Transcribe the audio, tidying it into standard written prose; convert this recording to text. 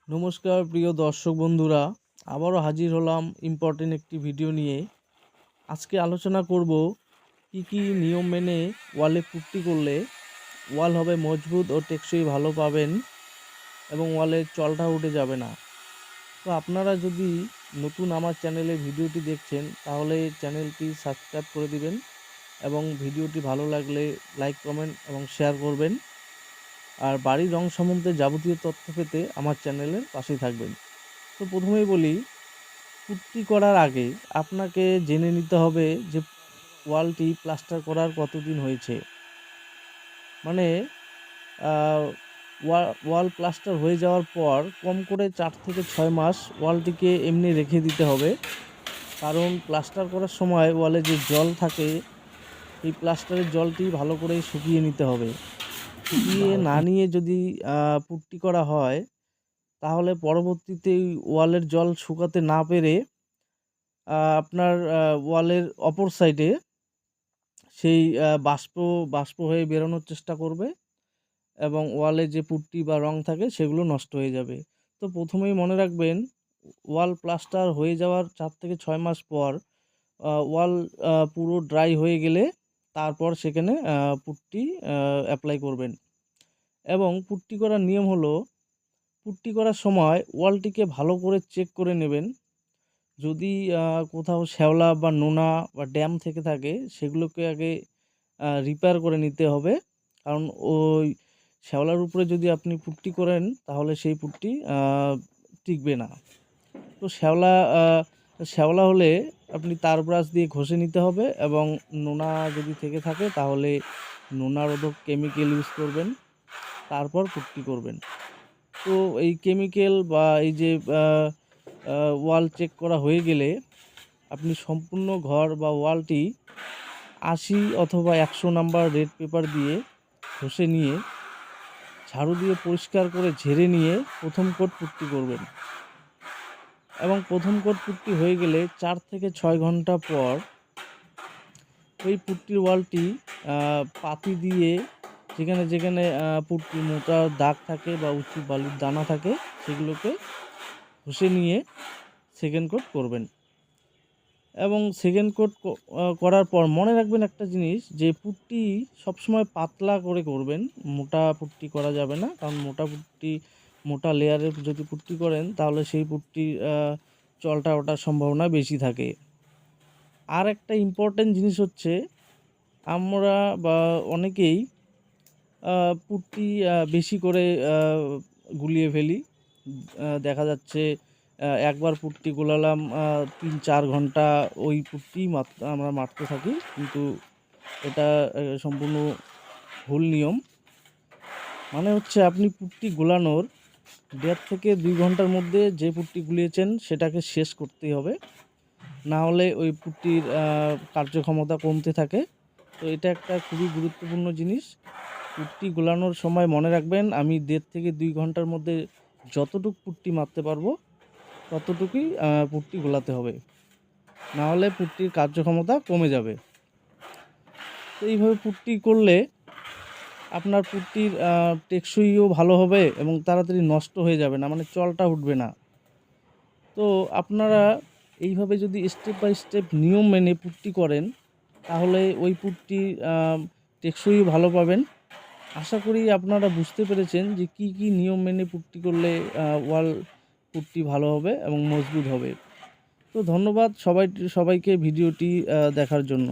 নমস্কার প্রিয় দর্শক বন্ধুরা, আবারও হাজির হলাম ইম্পর্টেন্ট একটি ভিডিও নিয়ে। আজকে আলোচনা করব কি কি নিয়ম মেনে ওয়ালে পুট্টি করলে ওয়াল হবে মজবুত ও টেকসই ভালো পাবেন এবং ওয়ালের চলটা উঠে যাবে না। তো আপনারা যদি নতুন আমার চ্যানেলে ভিডিওটি দেখছেন তাহলে চ্যানেলটি সাবস্ক্রাইব করে দিবেন এবং ভিডিওটি ভালো লাগলে লাইক কমেন্ট এবং শেয়ার করবেন। আর বাড়ির রং সম্বন্ধে যাবতীয় তথ্য পেতে আমার চ্যানেলের পাশেই থাকবেন। তো প্রথমেই বলি, পুট্টি করার আগে আপনাকে জেনে নিতে হবে যে ওয়ালটি প্লাস্টার করার কতদিন হয়েছে। মানে ওয়াল প্লাস্টার হয়ে যাওয়ার পর কম করে 4 থেকে 6 মাস ওয়ালটিকে এমনি রেখে দিতে হবে। কারণ প্লাস্টার করার সময় ওয়ালে যে জল থাকে, এই প্লাস্টারের জলটি ভালো করে শুকিয়ে নিতে হবে। শুকিয়ে না নিয়ে যদি পুট্টি করা হয় তাহলে পরবর্তীতে ওয়ালের জল শুকাতে না পেরে আপনার ওয়ালের অপর সাইডে সেই বাষ্প হয়ে বেরোনোর চেষ্টা করবে এবং ওয়ালে যে পুট্টি বা রং থাকে সেগুলো নষ্ট হয়ে যাবে। তো প্রথমেই মনে রাখবেন, ওয়াল প্লাস্টার হয়ে যাওয়ার 4 থেকে 6 মাস পর ওয়াল পুরো ড্রাই হয়ে গেলে তারপর সেখানে পুট্টি অ্যাপ্লাই করবেন। এবং পুট্টি করার নিয়ম হলো, পুট্টি করার সময় ওয়ালটিকে ভালো করে চেক করে নেবেন। যদি কোথাও শ্যাওলা বা নোনা বা ড্যাম থেকে থাকে সেগুলোকে আগে রিপেয়ার করে নিতে হবে। কারণ ওই শ্যাওলার উপরে যদি আপনি পুট্টি করেন তাহলে সেই পুট্টি টিকবে না। তো শ্যাওলা হলে আপনি তার ব্রাশ দিয়ে ঘষে নিতে হবে এবং নোনা যদি থেকে থাকে তাহলে নোনারোধক কেমিক্যাল ইউজ করবেন, তারপর পুট্টি করবেন। তো এই কেমিক্যাল বা এই যে ওয়াল চেক করা হয়ে গেলে আপনি সম্পূর্ণ ঘর বা ওয়ালটি 80 অথবা 100 নাম্বার রেড পেপার দিয়ে ঘষে নিয়ে ঝাড়ু দিয়ে পরিষ্কার করে ঝেড়ে নিয়ে প্রথম কোট পুট্টি করবেন। এবং প্রথম কোট পুট্টি হয়ে গেলে 4 থেকে 6 ঘন্টা পর ওই পুট্টির ওয়ালটি পাতি দিয়ে যেখানে যেখানে পুট্টির মোটা দাগ থাকে বা উঁচু বালির দানা থাকে সেগুলোকে ঘষে নিয়ে সেকেন্ড কোট করবেন। এবং সেকেন্ড কোট করার পর মনে রাখবেন একটা জিনিস, যে পুট্টি সবসময় পাতলা করে করবেন, মোটা পুট্টি করা যাবে না। কারণ মোটা লেয়ারের যদি পুট্টি করেন তাহলে সেই পুট্টির চলটা ওঠার সম্ভাবনা বেশি থাকে। আর একটা ইম্পর্ট্যান্ট জিনিস হচ্ছে, আমরা বা অনেকেই পুট্টি বেশি করে গুলিয়ে ফেলি। দেখা যাচ্ছে একবার পুট্টি গোলালাম 3-4 ঘন্টা ওই পুট্টি আমরা মারতে থাকি, কিন্তু এটা সম্পূর্ণ ভুল নিয়ম। মানে হচ্ছে, আপনি পুট্টি গোলানোর 1.5 থেকে 2 ঘন্টার মধ্যে যে পুট্টি গুলিয়েছেন সেটাকে শেষ করতেই হবে, না হলে ওই পুট্টির কার্যক্ষমতা কমতে থাকে। তো এটা একটা খুবই গুরুত্বপূর্ণ জিনিস। পুট্টি গোলানোর সময় মনে রাখবেন, আমি 1.5 থেকে 2 ঘন্টার মধ্যে যতটুকু পুট্টি মারতে পারবো ততটুকুই পুট্টি গোলাতে হবে, না হলে পুট্টির কার্যক্ষমতা কমে যাবে। তো এইভাবে পুট্টি করলে আপনার পুট্টির টেকসইও ভালো হবে এবং তাড়াতাড়ি নষ্ট হয়ে যাবে না, মানে চলটা উঠবে না। তো আপনারা এইভাবে যদি স্টেপ বাই স্টেপ নিয়ম মেনে পুট্টি করেন তাহলে ওই পুট্টি টেকসই ভালো পাবেন। আশা করি আপনারা বুঝতে পেরেছেন যে কি কি নিয়ম মেনে পুট্টি করলে ওয়াল পুট্টি ভালো হবে এবং মজবুত হবে। তো ধন্যবাদ সবাইকে ভিডিওটি দেখার জন্য।